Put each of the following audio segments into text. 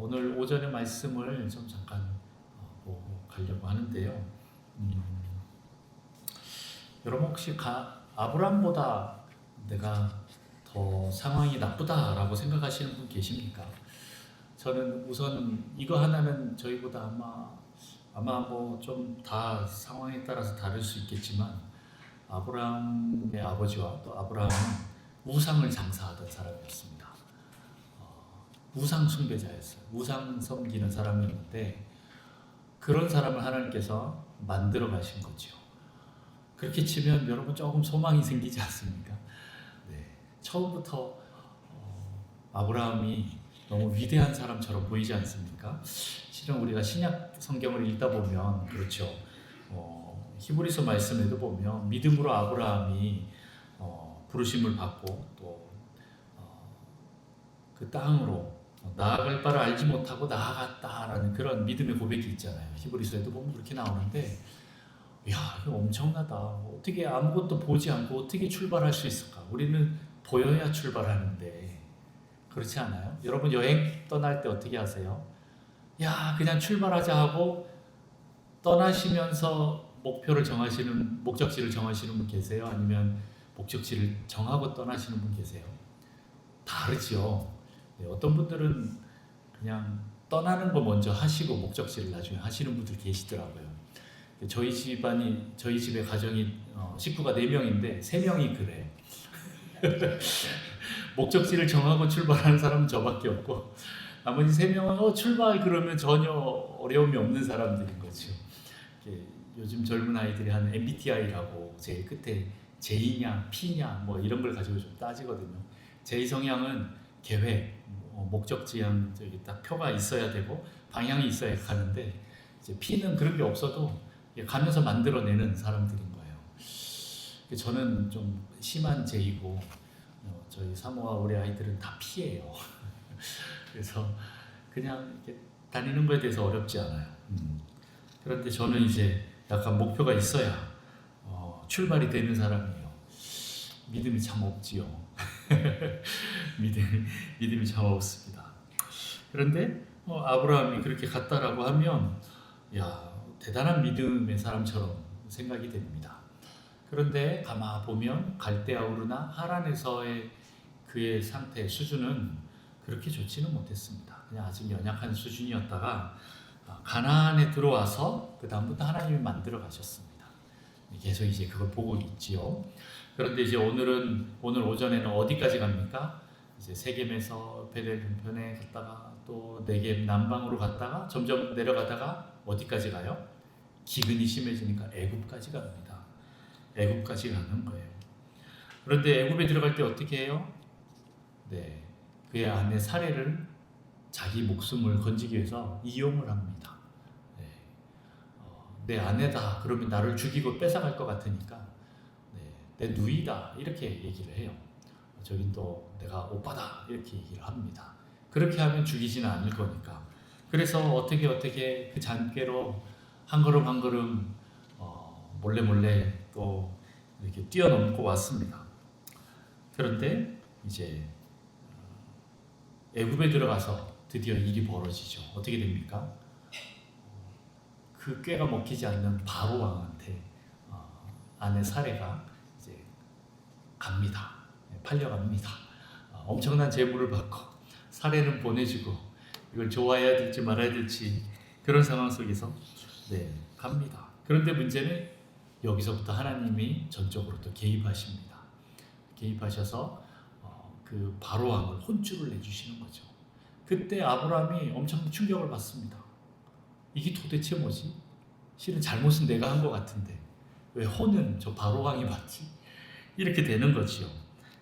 오늘 오전의 말씀을 좀 잠깐 보고 가려고 하는데요. 여러분 혹시 아브람보다 내가 더 상황이 나쁘다라고 생각하시는 분 계십니까? 저는 우선 이거 하나는 저희보다 아마 뭐 좀 다 상황에 따라서 다를 수 있겠지만 아브라함의 아버지와 또 아브라함은 우상을 장사하던 사람이었습니다. 우상 숭배자였어요. 우상 섬기는 사람이었는데 그런 사람을 하나님께서 만들어 가신 거죠. 그렇게 치면 여러분 조금 소망이 생기지 않습니까? 네. 처음부터 아브라함이 너무 위대한 사람처럼 보이지 않습니까? 실은 우리가 신약 성경을 읽다 보면 그렇죠. 히브리서 말씀에도 보면 믿음으로 아브라함이 부르심을 받고 또 그 땅으로 나아갈 바를 알지 못하고 나아갔다라는 그런 믿음의 고백이 있잖아요. 히브리서에도 보면 그렇게 나오는데, 이야, 이거 엄청나다. 어떻게 아무것도 보지 않고 어떻게 출발할 수 있을까? 우리는 보여야 출발하는데 그렇지 않아요? 여러분 여행 떠날 때 어떻게 하세요? 야, 그냥 출발하자 하고 떠나시면서 목적지를 정하시는 분 계세요? 아니면 목적지를 정하고 떠나시는 분 계세요? 다르죠. 네, 어떤 분들은 그냥 떠나는 거 먼저 하시고 목적지를 나중에 하시는 분들 계시더라고요. 저희 집에 가정이 식구가 4명인데 3명이 그래. 목적지를 정하고 출발하는 사람은 저밖에 없고 나머지 3명은 출발 그러면 전혀 어려움이 없는 사람들인 거죠. 요즘 젊은 아이들이 하는 MBTI라고 제일 끝에 J냐 P냐 뭐 이런 걸 가지고 좀 따지거든요. J 성향은 계획, 목적지향 딱 표가 있어야 되고 방향이 있어야 가는데, 이제 P는 그런 게 없어도 가면서 만들어내는 사람들인 거예요. 저는 좀 심한 J고 저희 사모와 우리 아이들은 다 P예요. 그래서 그냥 이렇게 다니는 거에 대해서 어렵지 않아요. 그런데 저는 이제 약간 목표가 있어야 출발이 되는 사람이에요. 믿음이 참 없지요. 믿음이 참 없습니다. 그런데 아브라함이 그렇게 갔다라고 하면 야, 대단한 믿음의 사람처럼 생각이 됩니다. 그런데 가만 보면 갈대아 우르나 하란에서의 그의 상태 수준은 그렇게 좋지는 못했습니다. 그냥 아직 연약한 수준이었다가 가나안에 들어와서 그 다음부터 하나님이 만들어 가셨습니다. 계속 이제 그걸 보고 있지요. 그런데 이제 오늘 오전에는 어디까지 갑니까? 이제 세겜에서 베델편에 갔다가 또 네겝 남방으로 갔다가 점점 내려가다가 어디까지 가요? 기근이 심해지니까 애굽까지 갑니다. 애굽까지 가는 거예요. 그런데 애굽에 들어갈 때 어떻게 해요? 네, 그의 아내 사례를 자기 목숨을 건지기 위해서 이용을 합니다. 네, 내 아내다 그러면 나를 죽이고 뺏어갈 것 같으니까 내 누이다 이렇게 얘기를 해요. 저긴 또 내가 오빠다 이렇게 얘기를 합니다. 그렇게 하면 죽이지는 않을 거니까. 그래서 어떻게 그 잔꾀로 한 걸음 한 걸음 몰래 또 이렇게 뛰어넘고 왔습니다. 그런데 이제 애굽에 들어가서 드디어 일이 벌어지죠. 어떻게 됩니까? 그 꾀가 먹히지 않는 바로 왕한테 아내 사례가 이제 갑니다. 팔려갑니다. 엄청난 재물을 받고 사례는 보내주고 이걸 좋아해야 될지 말아야 될지 그런 상황 속에서 갑니다. 그런데 문제는 여기서부터 하나님이 전적으로 또 개입하십니다. 개입하셔서 그 바로 왕을 혼쭐을 내주시는 거죠. 그때 아브라함이 엄청 충격을 받습니다. 이게 도대체 뭐지? 실은 잘못은 내가 한 것 같은데 왜 혼은 저 바로 왕이 받지? 이렇게 되는 거지요.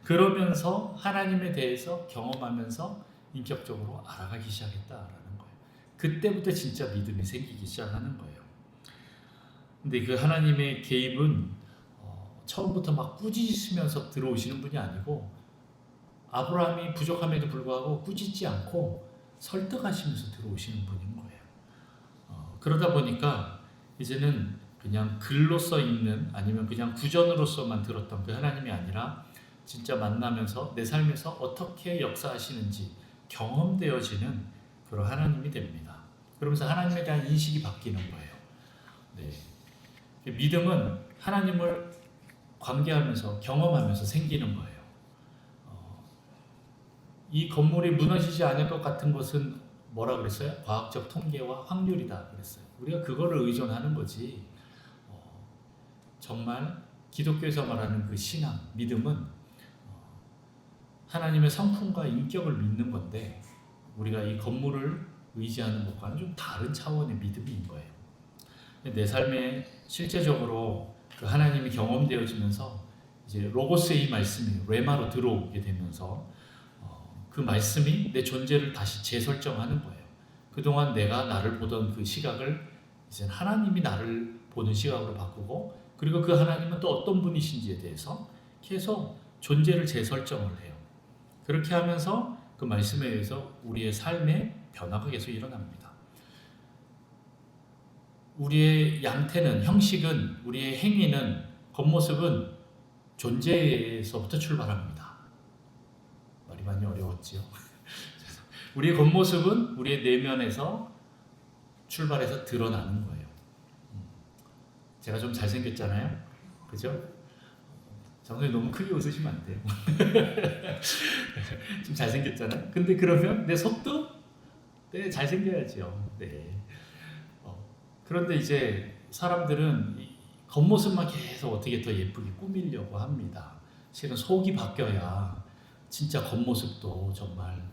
그러면서 하나님에 대해서 경험하면서 인격적으로 알아가기 시작했다라는 거예요. 그때부터 진짜 믿음이 생기기 시작하는 거예요. 근데 그 하나님의 개입은 처음부터 막 꾸짖으면서 들어오시는 분이 아니고 아브라함이 부족함에도 불구하고 꾸짖지 않고 설득하시면서 들어오시는 분인 거예요. 그러다 보니까 이제는 그냥 글로 써 있는 아니면 그냥 구전으로서만 들었던 그 하나님이 아니라 진짜 만나면서 내 삶에서 어떻게 역사하시는지 경험되어지는 그런 하나님이 됩니다. 그러면서 하나님에 대한 인식이 바뀌는 거예요. 네. 믿음은 하나님을 관계하면서 경험하면서 생기는 거예요. 이 건물이 무너지지 않을 것 같은 것은 뭐라 그랬어요? 과학적 통계와 확률이다 그랬어요. 우리가 그거를 의존하는 거지. 정말 기독교에서 말하는 그 신앙, 믿음은 하나님의 성품과 인격을 믿는 건데 우리가 이 건물을 의지하는 것과는 좀 다른 차원의 믿음인 거예요. 내 삶에 실제적으로 그 하나님이 경험되어지면서 이제 로고스의 이 말씀이 레마로 들어오게 되면서 그 말씀이 내 존재를 다시 재설정하는 거예요. 그동안 내가 나를 보던 그 시각을 이제 하나님이 나를 보는 시각으로 바꾸고 그리고 그 하나님은 또 어떤 분이신지에 대해서 계속 존재를 재설정을 해요. 그렇게 하면서 그 말씀에 의해서 우리의 삶의 변화가 계속 일어납니다. 우리의 양태는, 형식은, 우리의 행위는, 겉모습은 존재에서부터 출발합니다. 말이 많이 어려웠지요. 우리의 겉모습은 우리의 내면에서 출발해서 드러나는 거예요. 제가 좀 잘생겼잖아요. 그죠? 장소님 너무 크게 웃으시면 안 돼요. 좀 잘생겼잖아요. 근데 그러면 내 속도? 네, 잘생겨야죠. 네. 그런데 이제 사람들은 겉모습만 계속 어떻게 더 예쁘게 꾸미려고 합니다. 실은 속이 바뀌어야 진짜 겉모습도 정말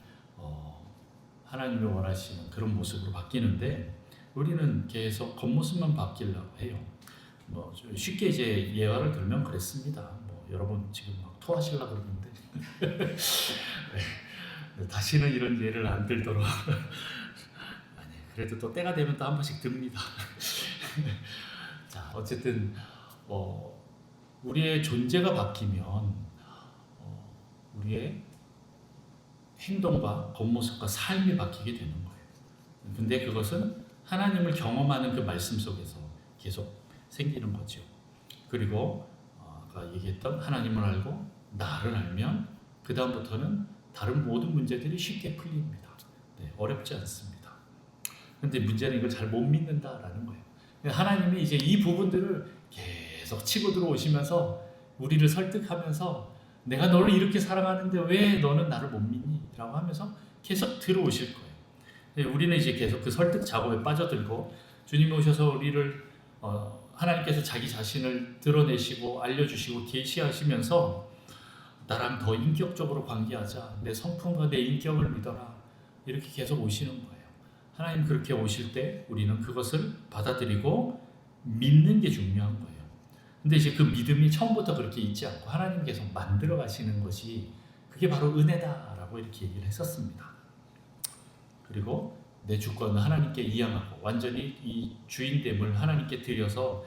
하나님이 원하시는 그런 모습으로 바뀌는데 우리는 계속 겉모습만 바뀌려고 해요. 뭐 쉽게 이제 예화를 들면 그랬습니다. 뭐 여러분 지금 막 토하시려고 그러는데 네, 다시는 이런 예를 안 들도록 아니, 그래도 또 때가 되면 또 한 번씩 듭니다. 자, 어쨌든 우리의 존재가 바뀌면 우리의 행동과 겉모습과 삶이 바뀌게 되는 거예요. 근데 그것은 하나님을 경험하는 그 말씀 속에서 계속 생기는 거죠. 그리고 아까 얘기했던 하나님을 알고 나를 알면 그 다음부터는 다른 모든 문제들이 쉽게 풀립니다. 네, 어렵지 않습니다. 근데 문제는 이걸 잘 못 믿는다라는 거예요. 하나님이 이제 이 부분들을 계속 치고 들어오시면서 우리를 설득하면서 내가 너를 이렇게 사랑하는데 왜 너는 나를 못 믿니? 라고 하면서 계속 들어오실 거예요. 우리는 이제 계속 그 설득 작업에 빠져들고 주님이 오셔서 우리를 하나님께서 자기 자신을 드러내시고 알려주시고 계시하시면서 나랑 더 인격적으로 관계하자. 내 성품과 내 인격을 믿어라. 이렇게 계속 오시는 거예요. 하나님 그렇게 오실 때 우리는 그것을 받아들이고 믿는 게 중요한 거예요. 근데 이제 그 믿음이 처음부터 그렇게 있지 않고 하나님 계속 만들어 가시는 것이 그게 바로 은혜다라고 이렇게 얘기를 했었습니다. 그리고 내 주권은 하나님께 이양하고 완전히 이 주인됨을 하나님께 드려서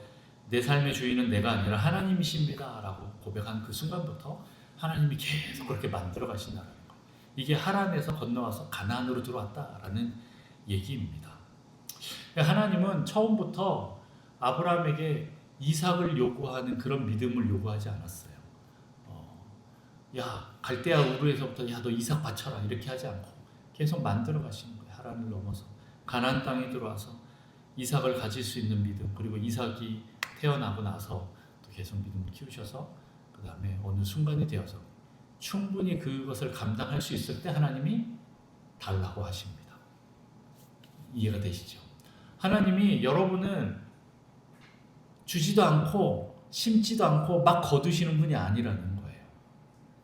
내 삶의 주인은 내가 아니라 하나님이십니다 라고 고백한 그 순간부터 하나님이 계속 그렇게 만들어 가신다는 거. 이게 하란에서 건너와서 가나안으로 들어왔다라는 얘기입니다. 하나님은 처음부터 아브라함에게 이삭을 요구하는 그런 믿음을 요구하지 않았어요. 야 갈대아 우르에서부터 야 너 이삭 바쳐라 이렇게 하지 않고 계속 만들어 가시는 거예요. 하란을 넘어서 가나안 땅에 들어와서 이삭을 가질 수 있는 믿음 그리고 이삭이 태어나고 나서 또 계속 믿음을 키우셔서 그 다음에 어느 순간이 되어서 충분히 그것을 감당할 수 있을 때 하나님이 달라고 하십니다. 이해가 되시죠? 하나님이 여러분은 주지도 않고 심지도 않고 막 거두시는 분이 아니라는 거예요.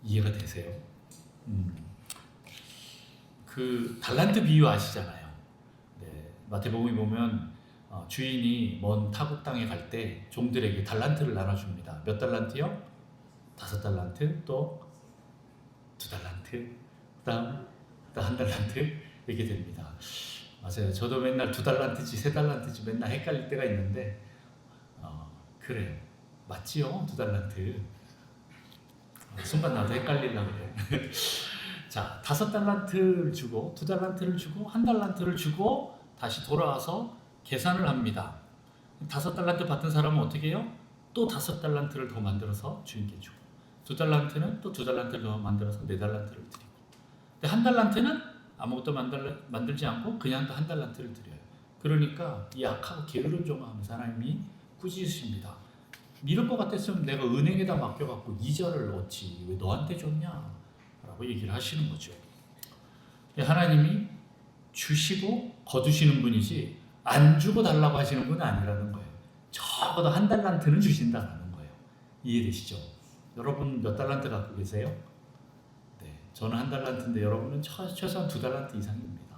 이해가 되세요? 그 달란트 비유 아시잖아요. 네, 마태복음에 보면 주인이 먼 타국 땅에 갈 때 종들에게 달란트를 나눠줍니다. 몇 달란트요? 5달란트, 또 2달란트, 그다음 또 1달란트 이렇게 됩니다. 맞아요. 저도 맨날 2달란트지 3달란트지 맨날 헷갈릴 때가 있는데 그래요. 맞지요? 2달란트. 순간 나도 헷갈리려고 그래. 자, 5달란트를 주고 2달란트를 주고 1달란트를 주고 다시 돌아와서 계산을 합니다. 5달란트 받은 사람은 어떻게 해요? 또 5달란트를 더 만들어서 주인께 주고 2달란트는 또 2달란트를 더 만들어서 4달란트를 드리고 근데 1달란트는 아무것도 만들지 않고 그냥 한 달란트를 드려요. 그러니까 이 악하고 게으른 종아 하면서 하나님이 꾸짖으십니다. 이럴 것 같았으면 내가 은행에다 맡겨갖고 이자를 얻지 왜 너한테 줬냐? 라고 얘기를 하시는 거죠. 하나님이 주시고 거두시는 분이지 안 주고 달라고 하시는 분은 아니라는 거예요. 적어도 한 달란트는 주신다는 거예요. 이해되시죠? 여러분 몇 달란트 갖고 계세요? 네, 저는 한 달란트인데 여러분은 최소한 두 달란트 이상입니다.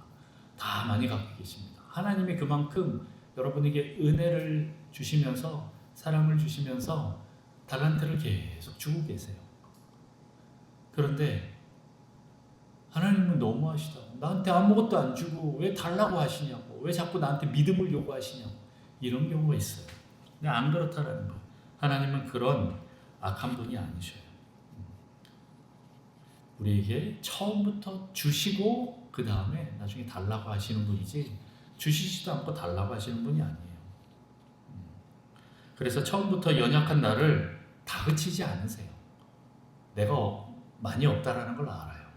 다 많이 갖고 계십니다. 하나님이 그만큼 여러분에게 은혜를 주시면서 사랑을 주시면서 달란트를 계속 주고 계세요. 그런데 하나님은 너무하시다고 나한테 아무것도 안 주고 왜 달라고 하시냐고 왜 자꾸 나한테 믿음을 요구하시냐고 이런 경우가 있어요. 근데 안 그렇다라는 거예요. 하나님은 그런 악한 분이 아니셔요. 우리에게 처음부터 주시고 그 다음에 나중에 달라고 하시는 분이지 주시지도 않고 달라고 하시는 분이 아니에요. 그래서 처음부터 연약한 나를 다그치지 않으세요. 내가 많이 없다라는 걸 알아요.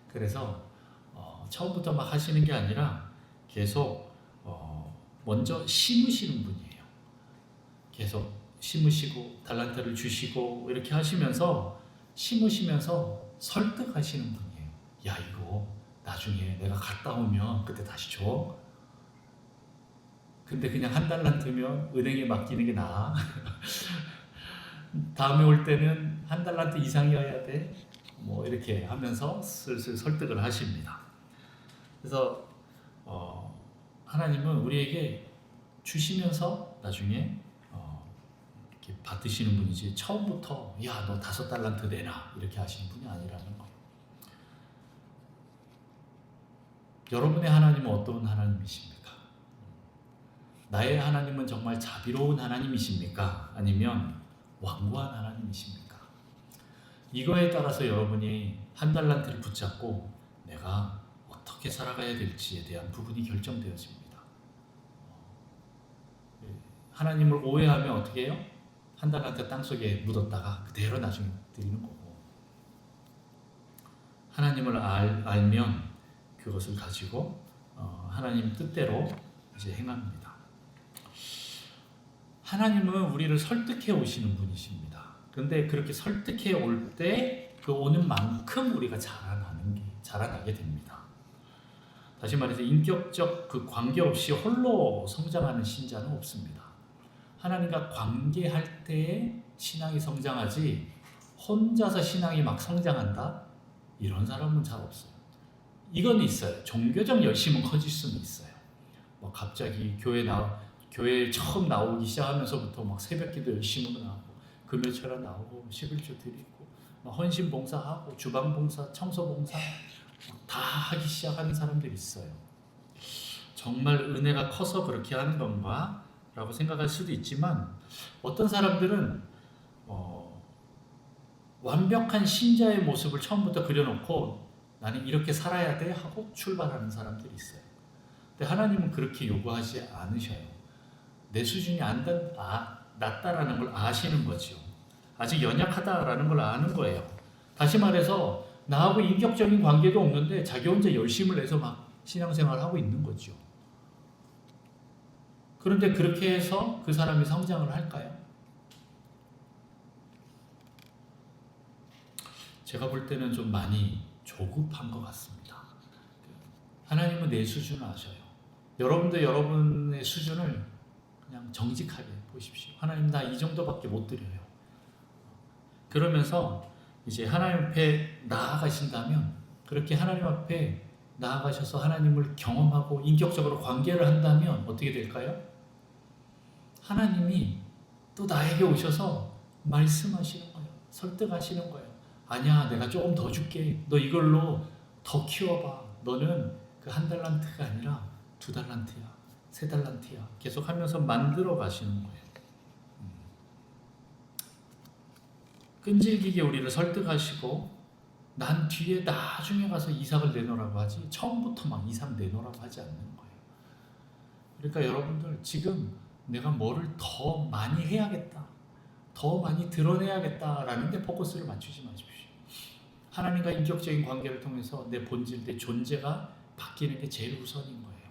그래서 처음부터 막 하시는 게 아니라 계속 먼저 심으시는 분이에요. 계속 심으시고 달란트를 주시고 이렇게 하시면서 심으시면서 설득하시는 분이에요. 야 이거 나중에 내가 갔다 오면 그때 다시 줘. 근데 그냥 한 달란트면 은행에 맡기는 게 나아. 다음에 올 때는 한 달란트 이상이어야 돼. 뭐 이렇게 하면서 슬슬 설득을 하십니다. 그래서 하나님은 우리에게 주시면서 나중에 이렇게 받으시는 분이지 처음부터 야 너 5달란트 내놔 이렇게 하시는 분이 아니라는 거예요. 여러분의 하나님은 어떤 하나님이십니까? 나의 하나님은 정말 자비로운 하나님이십니까? 아니면 완고한 하나님이십니까? 이거에 따라서 여러분이 한 달란트를 붙잡고 내가 어떻게 살아가야 될지에 대한 부분이 결정되어집니다. 하나님을 오해하면 어떻게 해요? 한 달란트 땅속에 묻었다가 그대로 나중에 드리는 거고 하나님을 알면 그것을 가지고 하나님 뜻대로 이제 행합니다. 하나님은 우리를 설득해 오시는 분이십니다. 그런데 그렇게 설득해 올 때 그 오는 만큼 우리가 자라나게 됩니다. 다시 말해서 인격적 그 관계 없이 홀로 성장하는 신자는 없습니다. 하나님과 관계할 때에 신앙이 성장하지 혼자서 신앙이 막 성장한다? 이런 사람은 잘 없어요. 이건 있어요. 종교적 열심은 커질 수는 있어요. 뭐 갑자기 교회 처음 나오기 시작하면서부터 막 새벽기도 열심히 나오고 금요일처럼 나오고 11조 드리고 헌신 봉사하고 주방 봉사, 청소 봉사 다 하기 시작하는 사람들이 있어요. 정말 은혜가 커서 그렇게 하는 건가? 라고 생각할 수도 있지만 어떤 사람들은 완벽한 신자의 모습을 처음부터 그려놓고 나는 이렇게 살아야 돼 하고 출발하는 사람들이 있어요. 근데 하나님은 그렇게 요구하지 않으셔요. 내 수준이 낮다라는 걸 아시는 거죠. 아직 연약하다라는 걸 아는 거예요. 다시 말해서 나하고 인격적인 관계도 없는데 자기 혼자 열심을 내서 막 신앙생활을 하고 있는 거죠. 그런데 그렇게 해서 그 사람이 성장을 할까요? 제가 볼 때는 좀 많이 조급한 것 같습니다. 하나님은 내 수준을 아셔요. 여러분도 여러분의 수준을 그냥 정직하게 보십시오. 하나님 나 이 정도밖에 못 드려요. 그러면서 이제 하나님 앞에 나아가신다면 그렇게 하나님 앞에 나아가셔서 하나님을 경험하고 인격적으로 관계를 한다면 어떻게 될까요? 하나님이 또 나에게 오셔서 말씀하시는 거예요. 설득하시는 거예요. 아니야, 내가 조금 더 줄게. 너 이걸로 더 키워봐. 너는 그 한 달란트가 아니라 2달란트야, 3달란트야. 계속 하면서 만들어 가시는 거예요. 끈질기게 우리를 설득하시고 난 뒤에 나중에 가서 이삭을 내놓으라고 하지 처음부터 막 이삭 내놓으라고 하지 않는 거예요. 그러니까 여러분들 지금 내가 뭐를 더 많이 해야겠다, 더 많이 드러내야겠다라는 데 포커스를 맞추지 마십시오. 하나님과 인격적인 관계를 통해서 내 본질, 내 존재가 바뀌는 게 제일 우선인 거예요.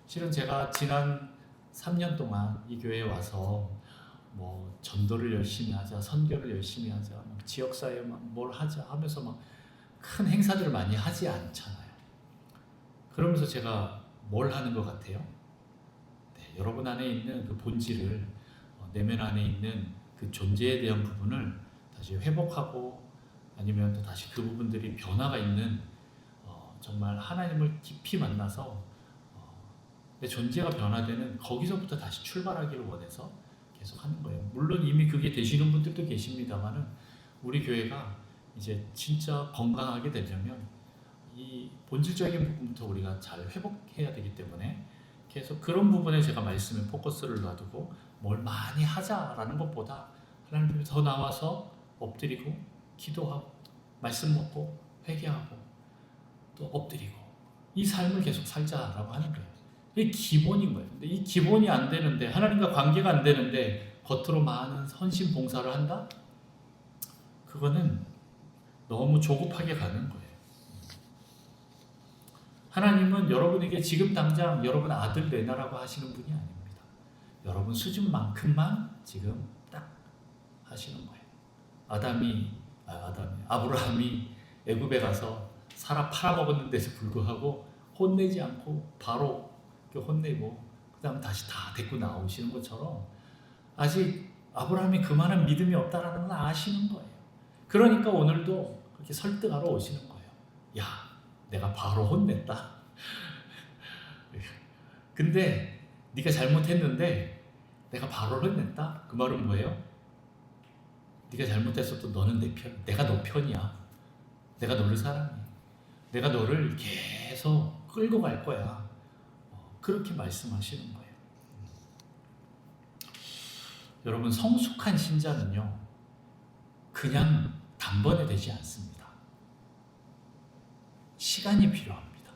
실은 제가 지난 3년 동안 이 교회에 와서 뭐 전도를 열심히 하자, 선교를 열심히 하자, 지역사회 뭘 하자 하면서 막 큰 행사들을 많이 하지 않잖아요. 그러면서 제가 뭘 하는 것 같아요? 네, 여러분 안에 있는 그 본질을, 내면 안에 있는 그 존재에 대한 부분을 다시 회복하고, 아니면 또 다시 그 부분들이 변화가 있는, 정말 하나님을 깊이 만나서 내 존재가 변화되는, 거기서부터 다시 출발하기를 원해서 계속 하는 거예요. 물론 이미 그게 되시는 분들도 계십니다만은, 우리 교회가 이제 진짜 건강하게 되려면 이 본질적인 부분부터 우리가 잘 회복해야 되기 때문에 계속 그런 부분에 제가 말씀에 포커스를 놔두고 뭘 많이 하자라는 것보다 하나님 앞에 더 나와서 엎드리고 기도하고 말씀 먹고 회개하고 또 엎드리고 이 삶을 계속 살자라고 하는 거예요. 이게 기본인 거예요. 근데 이 기본이 안 되는데, 하나님과 관계가 안 되는데 겉으로 많은 헌신 봉사를 한다? 그거는 너무 조급하게 가는 거예요. 하나님은 여러분에게 지금 당장 여러분 아들 내놔라고 하시는 분이 아닙니다. 여러분 수준만큼만 지금 딱 하시는 거예요. 아브라함이 애굽에 가서 사라 팔아먹었는데도 불구하고 혼내지 않고 바로 혼내고 그 다음 다시 다 데리고 나오시는 것처럼, 아직 아브라함이 그만한 믿음이 없다라는 걸 아시는 거예요. 그러니까 오늘도 그렇게 설득하러 오시는 거예요. 야, 내가 바로 혼냈다. 근데 네가 잘못했는데 내가 바로 혼냈다? 그 말은 뭐예요? 네가 잘못했어도 너는 내 편, 내가 너 편이야. 내가 너를 사랑해. 내가 너를 계속 끌고 갈 거야. 그렇게 말씀하시는 거예요. 여러분, 성숙한 신자는요, 그냥 단번에 되지 않습니다. 시간이 필요합니다.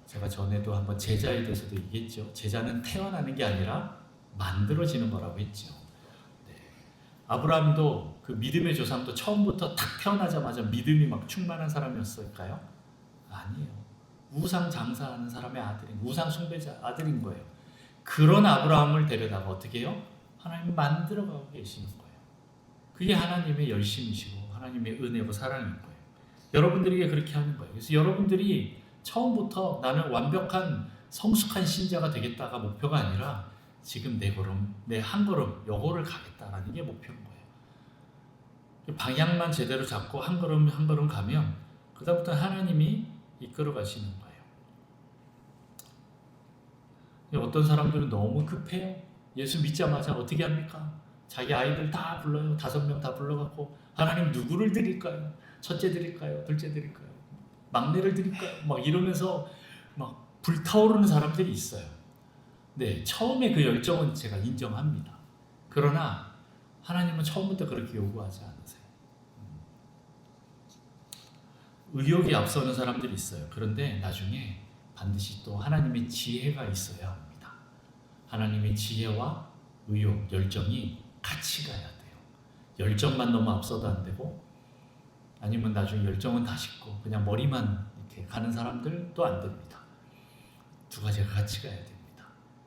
제가 전에도 한번 제자에 대해서도 얘기했죠. 제자는 태어나는 게 아니라 만들어지는 거라고 했죠. 네. 아브라함도 그 믿음의 조상도 처음부터 딱 태어나자마자 믿음이 막 충만한 사람이었을까요? 아니에요. 우상 장사하는 사람의 아들인, 우상 숭배자 아들인 거예요. 그런 아브라함을 데려다가 어떻게 해요? 하나님이 만들어가고 계시는 거예요. 그게 하나님의 열심이시고 하나님의 은혜고 사랑인 거예요. 여러분들에게 그렇게 하는 거예요. 그래서 여러분들이 처음부터 나는 완벽한 성숙한 신자가 되겠다가 목표가 아니라 지금 내 걸음, 내 한 걸음 요거를 가겠다라는 게 목표인 거예요. 방향만 제대로 잡고 한 걸음 한 걸음 가면 그다음부터 하나님이 이끌어 가시는 거예요. 어떤 사람들은 너무 급해요. 예수 믿자마자 어떻게 합니까? 자기 아이들 다 불러요. 5명 다 불러갖고 하나님 누구를 드릴까요? 첫째 드릴까요? 둘째 드릴까요? 막내를 드릴까요? 막 이러면서 막 불타오르는 사람들이 있어요. 네, 처음에 그 열정은 제가 인정합니다. 그러나 하나님은 처음부터 그렇게 요구하지 않으세요. 의욕이 앞서는 사람들이 있어요. 그런데 나중에 반드시 또 하나님의 지혜가 있어야 합니다. 하나님의 지혜와 의욕, 열정이 같이 가야 돼요. 열정만 너무 앞서도 안 되고, 아니면 나중에 열정은 다 식고 그냥 머리만 이렇게 가는 사람들도 안 됩니다. 두 가지가 같이 가야 됩니다.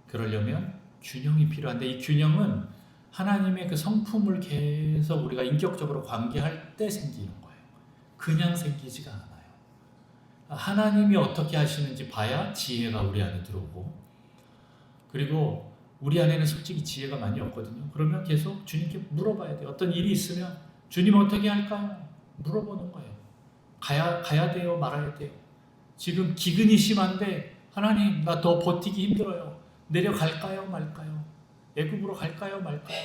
그러려면 균형이 필요한데, 이 균형은 하나님의 그 성품을 계속 우리가 인격적으로 관계할 때 생기는 거예요. 그냥 생기지가 않아요. 하나님이 어떻게 하시는지 봐야 지혜가 우리 안에 들어오고, 그리고 우리 안에는 솔직히 지혜가 많이 없거든요. 그러면 계속 주님께 물어봐야 돼요. 어떤 일이 있으면 주님 어떻게 할까요? 물어보는 거예요. 가야 돼요? 말아야 돼요? 지금 기근이 심한데 하나님 나 더 버티기 힘들어요. 내려갈까요? 말까요? 애굽으로 갈까요? 말까요?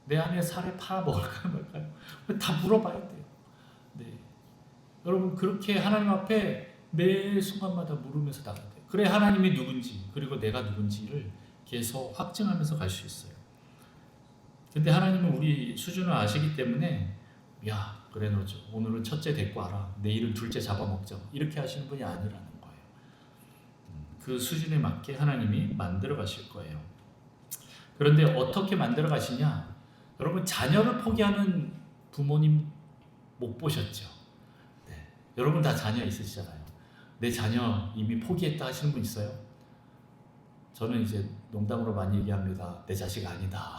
내 안에 살에 팔아먹을까요? 말까요? 다 물어봐야 돼요. 네. 여러분, 그렇게 하나님 앞에 매 순간마다 물으면서 나가야 돼요. 그래 하나님이 누군지, 그리고 내가 누군지를 계속 확증하면서 갈 수 있어요. 근데 하나님은 우리 수준을 아시기 때문에, 야 그래 너 오늘은 첫째 데리고 와라, 내일은 둘째 잡아먹자, 이렇게 하시는 분이 아니라는 거예요. 그 수준에 맞게 하나님이 만들어 가실 거예요. 그런데 어떻게 만들어 가시냐? 여러분, 자녀를 포기하는 부모님 못 보셨죠? 네. 여러분 다 자녀 있으시잖아요. 내 자녀 이미 포기했다 하시는 분 있어요? 저는 이제 농담으로 많이 얘기합니다. 내 자식 아니다.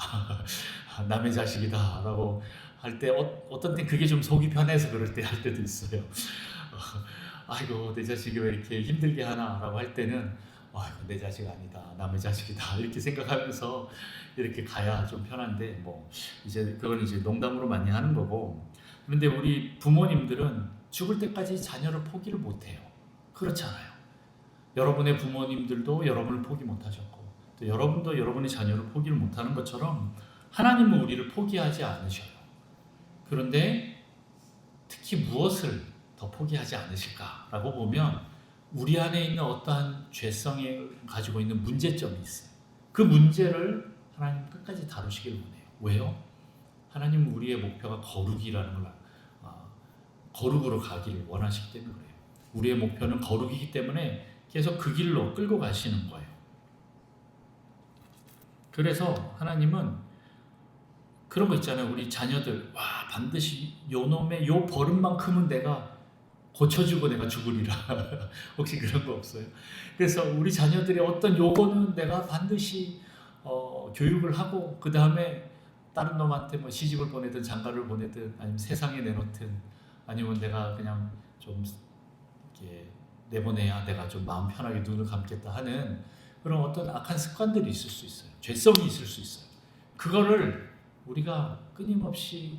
남의 자식이다. 라고 할 때 어떤 때 그게 좀 속이 편해서 그럴 때 할 때도 있어요. 아이고 내 자식이 왜 이렇게 힘들게 하나 라고 할 때는 아이고 내 자식 아니다. 남의 자식이다. 이렇게 생각하면서 이렇게 가야 좀 편한데 뭐 이제 그건 이제 농담으로 많이 하는 거고. 그런데 우리 부모님들은 죽을 때까지 자녀를 포기를 못해요. 그렇잖아요. 여러분의 부모님들도 여러분을 포기 못하셨고 또 여러분도 여러분의 자녀를 포기를 못하는 것처럼 하나님은 우리를 포기하지 않으셔요. 그런데 특히 무엇을 더 포기하지 않으실까라고 보면 우리 안에 있는 어떠한 죄성에 가지고 있는 문제점이 있어요. 그 문제를 하나님 끝까지 다루시길 원해요. 왜요? 하나님은 우리의 목표가 거룩이라는 걸 거룩으로 가기를 원하시기 때문에 그래요. 우리의 목표는 거룩이기 때문에 계속 그 길로 끌고 가시는 거예요. 그래서 하나님은 그런 거 있잖아요. 우리 자녀들 반드시 요 놈의 요 버릇만큼은 내가 고쳐주고 내가 죽으리라. 혹시 그런 거 없어요? 그래서 우리 자녀들의 어떤 요거는 내가 반드시 교육을 하고 그 다음에 다른 놈한테 뭐 시집을 보내든 장가를 보내든 아니면 세상에 내놓든 아니면 내가 그냥 좀 이렇게 내보내야 내가 좀 마음 편하게 눈을 감겠다 하는 그런 어떤 악한 습관들이 있을 수 있어요. 죄성이 있을 수 있어요. 그거를 우리가 끊임없이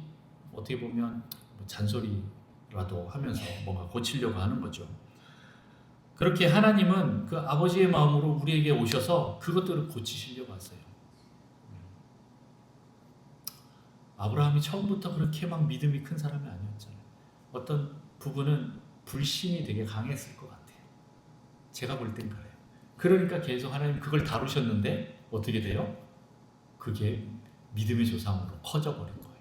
어떻게 보면 잔소리라도 하면서 뭔가 고치려고 하는 거죠. 그렇게 하나님은 그 아버지의 마음으로 우리에게 오셔서 그것들을 고치시려고 하세요. 아브라함이 처음부터 그렇게 막 믿음이 큰 사람이 아니었잖아요. 어떤 부분은 불신이 되게 강했을 것 같아요. 제가 볼 땐 그래요. 그러니까 계속 하나님 그걸 다루셨는데 어떻게 돼요? 그게 믿음의 조상으로 커져버린 거예요.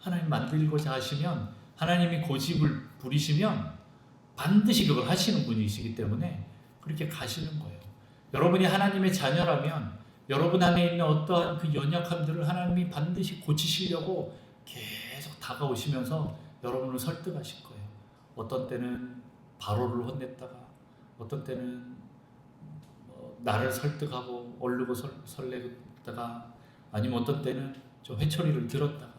하나님 만들고자 하시면 하나님이 고집을 부리시면 반드시 그걸 하시는 분이시기 때문에 그렇게 가시는 거예요. 여러분이 하나님의 자녀라면 여러분 안에 있는 어떠한 그 연약함들을 하나님이 반드시 고치시려고 계속 다가오시면서 여러분을 설득하실 거예요. 어떤 때는 바로를 혼냈다가 어떤 때는 나를 설득하고 얼르고 설레다가 아니면 어떤 때는 좀 회초리를 들었다가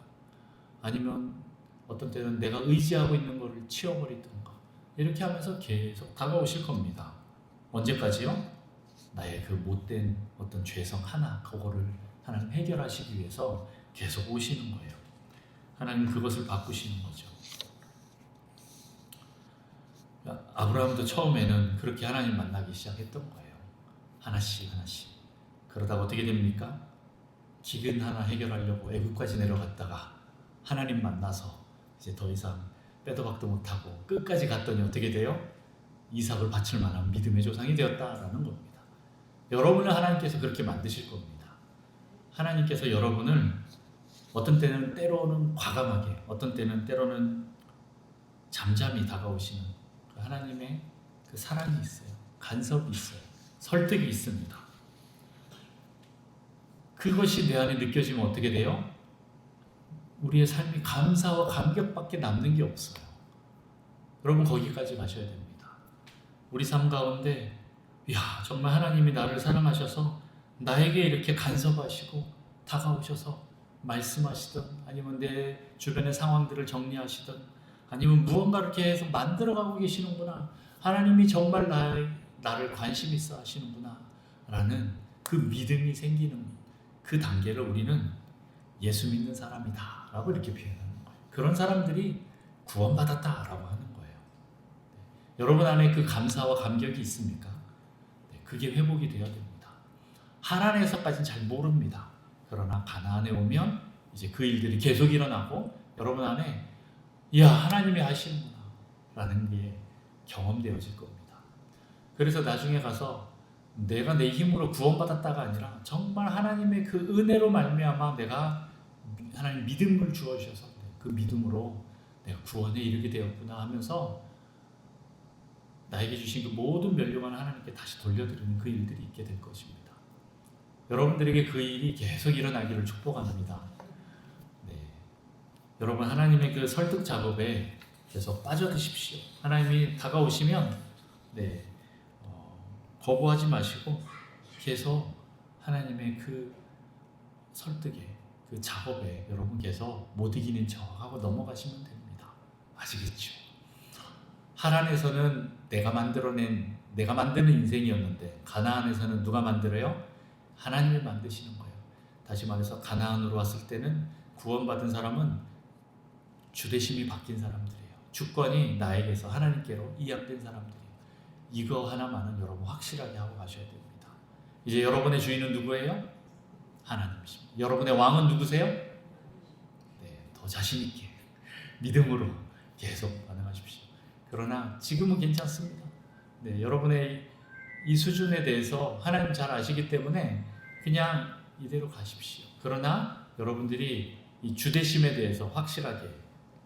아니면 어떤 때는 내가 의지하고 있는 것을 치워버리던가 이렇게 하면서 계속 다가오실 겁니다. 언제까지요? 나의 그 못된 어떤 죄성 하나 그거를 하나님 해결하시기 위해서 계속 오시는 거예요. 하나님 그것을 바꾸시는 거죠. 아브라함도 처음에는 그렇게 하나님 만나기 시작했던 거예요. 하나씩 하나씩. 그러다가 어떻게 됩니까? 기근 하나 해결하려고 애국까지 내려갔다가 하나님 만나서 이제 더 이상 빼도 박도 못하고 끝까지 갔더니 어떻게 돼요? 이삭을 바칠 만한 믿음의 조상이 되었다라는 겁니다. 여러분을 하나님께서 그렇게 만드실 겁니다. 하나님께서 여러분을 어떤 때는 때로는 과감하게 어떤 때로는 잠잠히 다가오시는 그 하나님의 그 사랑이 있어요. 간섭이 있어요. 설득이 있습니다. 그것이 내 안에 느껴지면 어떻게 돼요? 우리의 삶이 감사와 감격밖에 남는 게 없어요. 여러분 거기까지 가셔야 됩니다. 우리 삶 가운데 정말 하나님이 나를 사랑하셔서 나에게 이렇게 간섭하시고 다가오셔서 말씀하시든 아니면 내 주변의 상황들을 정리하시든 아니면 무언가를 계속 만들어가고 계시는구나. 하나님이 정말 나를 관심 있어 하시는구나 라는 그 믿음이 생기는 그 단계를 우리는 예수 믿는 사람이다 라고 이렇게 표현하는 거예요. 그런 사람들이 구원받았다 라고 하는 거예요. 여러분 안에 그 감사와 감격이 있습니까? 그게 회복이 되어야 됩니다. 하나님에서까지는 잘 모릅니다. 그러나 가나안에 오면 이제 그 일들이 계속 일어나고 여러분 안에 하나님이 하시는구나 라는 게 경험되어질 겁니다. 그래서 나중에 가서 내가 내 힘으로 구원받았다가 아니라 정말 하나님의 그 은혜로 말미암아 내가 하나님 믿음을 주어주셔서 그 믿음으로 내가 구원에 이르게 되었구나 하면서 나에게 주신 그 모든 멸류관을 하나님께 다시 돌려드리는 그 일들이 있게 될 것입니다. 여러분들에게 그 일이 계속 일어나기를 축복합니다. 네. 여러분 하나님의 그 설득 작업에 계속 빠져드십시오. 하나님이 다가오시면 거부하지 마시고 계속 하나님의 그 설득에 그 작업에 여러분께서 못 이기는 척하고 넘어가시면 됩니다. 아시겠죠? 하란에서는 내가 만드는 인생이었는데 가나안에서는 누가 만들어요? 하나님이 만드시는 거예요. 다시 말해서 가나안으로 왔을 때는 구원받은 사람은 주대심이 바뀐 사람들이에요. 주권이 나에게서 하나님께로 이양된 사람들이에요. 이거 하나만은 여러분 확실하게 하고 가셔야 됩니다. 이제 여러분의 주인은 누구예요? 하나님이십니다. 여러분의 왕은 누구세요? 더 자신 있게 믿음으로 계속 반응하십시오. 그러나 지금은 괜찮습니다. 여러분의 이 수준에 대해서 하나님 잘 아시기 때문에 그냥 이대로 가십시오. 그러나 여러분들이 이 주대심에 대해서 확실하게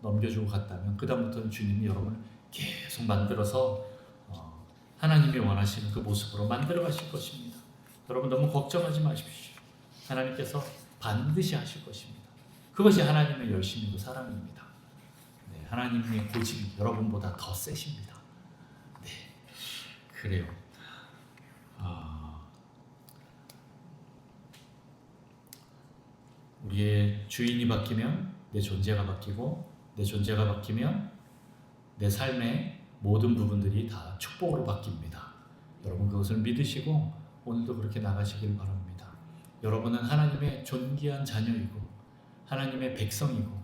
넘겨주고 갔다면 그 다음부터는 주님이 여러분을 계속 만들어서 하나님이 원하시는 그 모습으로 만들어 가실 것입니다. 여러분 너무 걱정하지 마십시오. 하나님께서 반드시 하실 것입니다. 그것이 하나님의 열심이고 사랑입니다. 하나님의 고집이 여러분보다 더 세십니다. 그래요. 우리의 주인이 바뀌면 내 존재가 바뀌고 내 존재가 바뀌면 내 삶의 모든 부분들이 다 축복으로 바뀝니다. 여러분 그것을 믿으시고 오늘도 그렇게 나가시길 바랍니다. 여러분은 하나님의 존귀한 자녀이고 하나님의 백성이고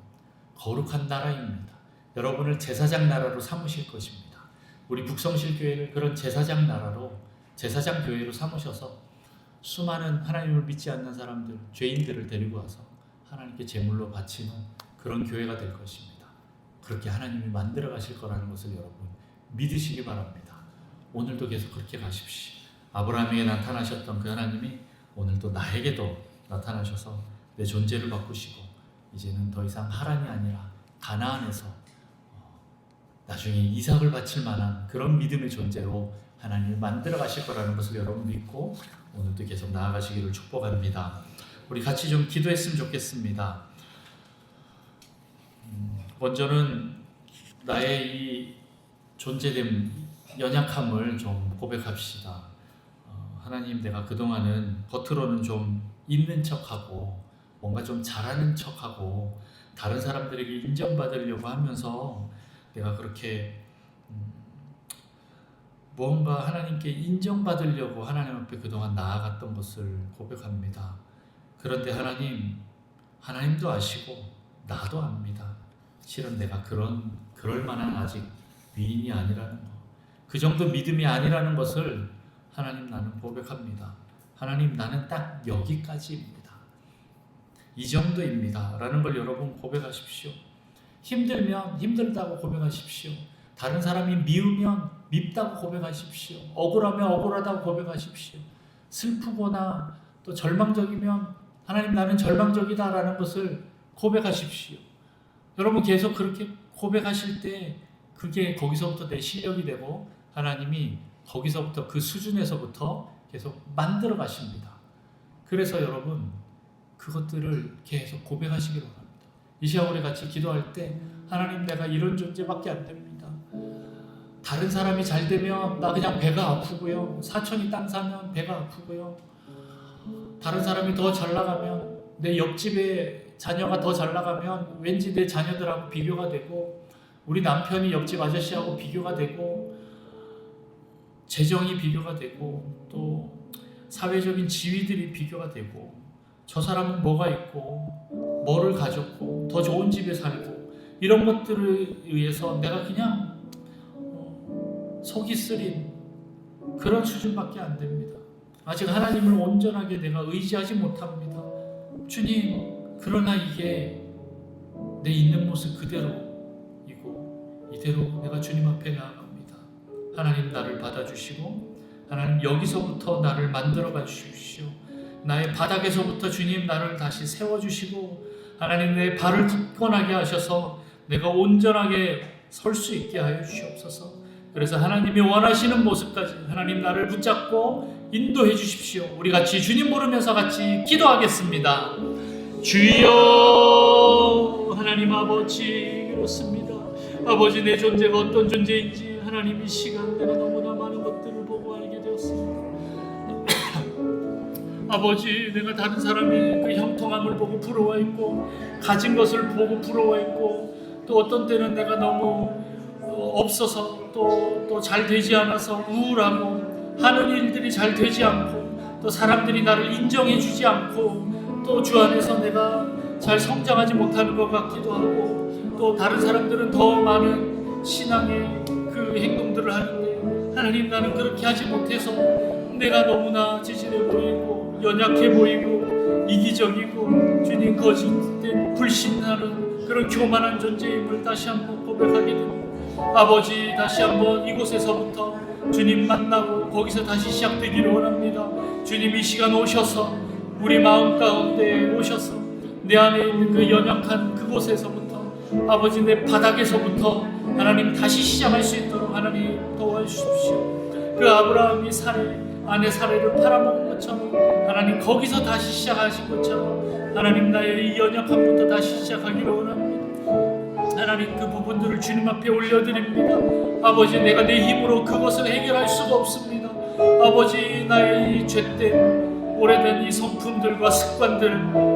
거룩한 나라입니다. 여러분을 제사장 나라로 삼으실 것입니다. 우리 북성실교회를 그런 제사장 나라로 제사장 교회로 삼으셔서 수많은 하나님을 믿지 않는 사람들, 죄인들을 데리고 와서 하나님께 제물로 바치는 그런 교회가 될 것입니다. 그렇게 하나님이 만들어 가실 거라는 것을 여러분 믿으시기 바랍니다. 오늘도 계속 그렇게 가십시오. 아브라함에게 나타나셨던 그 하나님이 오늘도 나에게도 나타나셔서 내 존재를 바꾸시고 이제는 더 이상 하란이 아니라 가나안에서 나중에 이삭을 바칠 만한 그런 믿음의 존재로 하나님이 만들어 가실 거라는 것을 여러분 믿고 오늘도 계속 나아가시기를 축복합니다. 우리 같이 좀 기도했으면 좋겠습니다. 먼저는 나의 이 존재됨, 연약함을 좀 고백합시다. 하나님, 내가 그동안은 겉으로는 좀 있는 척하고 뭔가 좀 잘하는 척하고 다른 사람들에게 인정받으려고 하면서 내가 그렇게 뭔가 하나님께 인정받으려고 하나님 앞에 그동안 나아갔던 것을 고백합니다. 그런데 하나님도 아시고 나도 압니다. 실은 내가 그럴 만한 아직 위인이 아니라는 것, 그 정도 믿음이 아니라는 것을 하나님 나는 고백합니다. 하나님, 나는 딱 여기까지입니다. 이 정도입니다. 라는 걸 여러분 고백하십시오. 힘들면 힘들다고 고백하십시오. 다른 사람이 미우면 밉다고 고백하십시오. 억울하면 억울하다고 고백하십시오. 슬프거나 또 절망적이면 하나님, 나는 절망적이다 라는 것을 고백하십시오. 여러분 계속 그렇게 고백하실 때 그게 거기서부터 내 실력이 되고 하나님이 거기서부터 그 수준에서부터 계속 만들어 가십니다. 그래서 여러분 그것들을 계속 고백하시기로 합니다. 이 시간 우리 같이 기도할 때 하나님, 내가 이런 존재밖에 안 됩니다. 다른 사람이 잘 되면 나 그냥 배가 아프고요. 사촌이 땅 사면 배가 아프고요. 다른 사람이 더 잘 나가면, 내 옆집에 자녀가 더 잘 나가면 왠지 내 자녀들하고 비교가 되고, 우리 남편이 옆집 아저씨하고 비교가 되고, 재정이 비교가 되고, 또 사회적인 지위들이 비교가 되고, 저 사람은 뭐가 있고 뭐를 가졌고 더 좋은 집에 살고, 이런 것들을 위해서 내가 그냥 속이 쓰린 그런 수준밖에 안 됩니다. 아직 하나님을 온전하게 내가 의지하지 못합니다. 주님, 그러나 이게 내 있는 모습 그대로이고 이대로 내가 주님 앞에 나아갑니다. 하나님, 나를 받아주시고 하나님, 여기서부터 나를 만들어가 주십시오. 나의 바닥에서부터 주님 나를 다시 세워주시고 하나님, 내 발을 굳건하게 하셔서 내가 온전하게 설 수 있게 하여 주시옵소서. 그래서 하나님이 원하시는 모습까지 하나님 나를 붙잡고 인도해 주십시오. 우리 같이 주님 부르면서 같이 기도하겠습니다. 주여 하나님 아버지, 그렇습니다. 아버지, 내 존재가 어떤 존재인지 하나님 이 시간 내가 너무나 많은 것들을 보고 알게 되었습니다. 아버지, 내가 다른 사람이 그 형통함을 보고 부러워했고, 가진 것을 보고 부러워했고, 또 어떤 때는 내가 너무 없어서 또 잘 되지 않아서 우울하고, 하는 일들이 잘 되지 않고, 또 사람들이 나를 인정해 주지 않고, 또 주 안에서 내가 잘 성장하지 못하는 것 같기도 하고, 또 다른 사람들은 더 많은 신앙의 그 행동들을 하는데 하나님, 나는 그렇게 하지 못해서 내가 너무나 지질해 보이고 연약해 보이고 이기적이고 주님 거짓된 불신하는 그런 교만한 존재임을 다시 한번 고백하게 됩니다. 아버지, 다시 한번 이곳에서부터 주님 만나고 거기서 다시 시작되기를 원합니다. 주님 이 시간 오셔서 우리 마음 가운데 오셔서 내 안에 있는 그 연약한 그곳에서부터 아버지 내 바닥에서부터 하나님 다시 시작할 수 있도록 하나님 도와주십시오. 그 아브라함이 아내 사례를 팔아먹은 것처럼 하나님 거기서 다시 시작하신 것처럼 하나님 나의 이 연약함부터 다시 시작하기를 원합니다. 하나님 그 부분들을 주님 앞에 올려드립니다. 아버지, 내가 내 힘으로 그것을 해결할 수가 없습니다. 아버지, 나의 이 죄된 오래된 이 성품들과 습관들,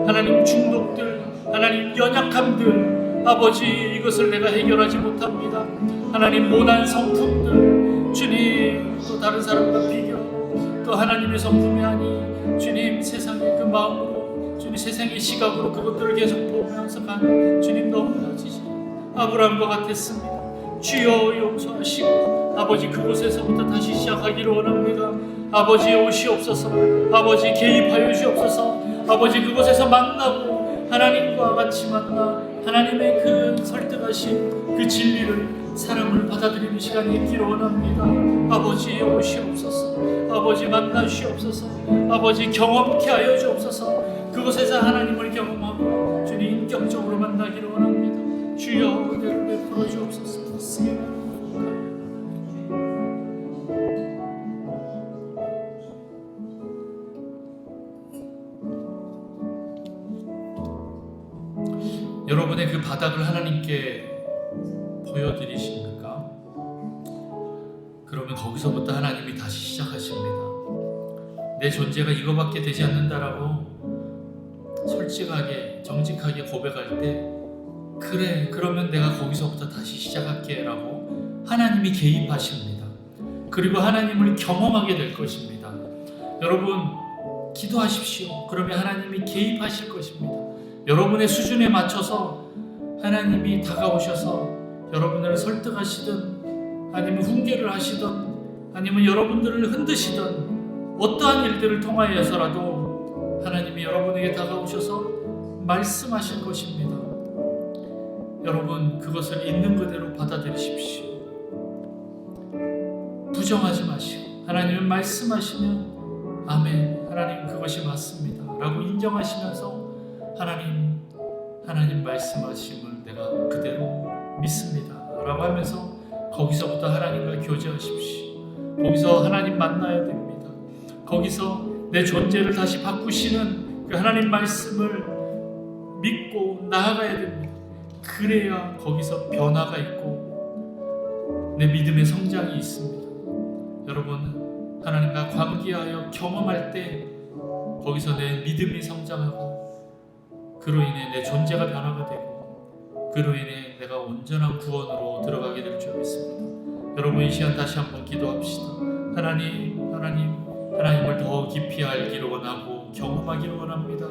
하나님 중독들, 하나님 연약함들, 아버지 이것을 내가 해결하지 못합니다. 하나님 모난 성품들, 주님 또 다른 사람과 비교, 또 하나님의 성품이 아닌 주님 세상의 그 마음으로, 주님 세상의 시각으로 그것들을 계속 보면서 가는 주님 너무나 지시 아브라함과 같았습니다. 주여 용서하시고 아버지 그곳에서부터 다시 시작하기를 원합니다. 아버지 오시옵소서. 아버지 개입하여 주시옵소서. 아버지 그곳에서 만나고 하나님과 같이 만나 하나님의 그 설득하신 그 진리를 사랑을 받아들이는 시간이 있기를 원합니다. 아버지 오시옵소서. 아버지 만나 주시옵소서. 아버지 경험케 하여 주옵소서. 그곳에서 하나님을 경험하고 주님 인격적으로 만나기를 원합니다. 주여 은혜를 베풀어 주옵소서. 여러분의 그 바닥을 하나님께 보여드리십니까? 그러면 거기서부터 하나님이 다시 시작하십니다. 내 존재가 이거밖에 되지 않는다라고 솔직하게 정직하게 고백할 때, 그래 그러면 내가 거기서부터 다시 시작할게 라고 하나님이 개입하십니다. 그리고 하나님을 경험하게 될 것입니다. 여러분 기도하십시오. 그러면 하나님이 개입하실 것입니다. 여러분의 수준에 맞춰서 하나님이 다가오셔서 여러분을 설득하시든 아니면 훈계를 하시든 아니면 여러분들을 흔드시든 어떠한 일들을 통하여서라도 하나님이 여러분에게 다가오셔서 말씀하실 것입니다. 여러분 그것을 있는 그대로 받아들이십시오. 부정하지 마시고 하나님은 말씀하시면 아멘, 하나님 그것이 맞습니다 라고 인정하시면서 하나님 말씀하심을 내가 그대로 믿습니다 라고 하면서 거기서부터 하나님과 교제하십시오. 거기서 하나님 만나야 됩니다. 거기서 내 존재를 다시 바꾸시는 그 하나님 말씀을 믿고 나아가야 됩니다. 그래야 거기서 변화가 있고 내 믿음의 성장이 있습니다. 여러분 하나님과 관계하여 경험할 때 거기서 내 믿음이 성장하고 그로 인해 내 존재가 변화가 되고 그로 인해 내가 온전한 구원으로 들어가게 될 줄 믿습니다. 여러분 이 시간 다시 한번 기도합시다. 하나님을 더 깊이 알기를 원하고 경험하기를 원합니다.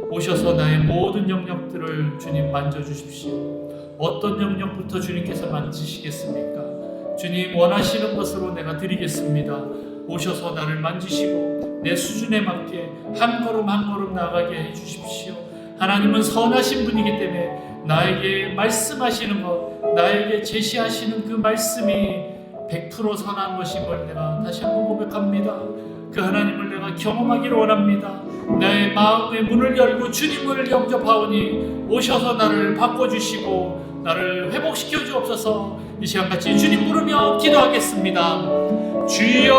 오셔서 나의 모든 영역들을 주님 만져주십시오. 어떤 영역부터 주님께서 만지시겠습니까? 주님 원하시는 것으로 내가 드리겠습니다. 오셔서 나를 만지시고 내 수준에 맞게 한 걸음 한 걸음 나아가게 해주십시오. 하나님은 선하신 분이기 때문에 나에게 말씀하시는 것, 나에게 제시하시는 그 말씀이 100% 선한 것임을 내가 다시 한번 고백합니다. 그 하나님을 내가 경험하기를 원합니다. 나의 마음의 문을 열고 주님을 영접하오니 오셔서 나를 바꿔주시고 나를 회복시켜 주옵소서. 이 시간같이 주님 부르며 기도하겠습니다. 주여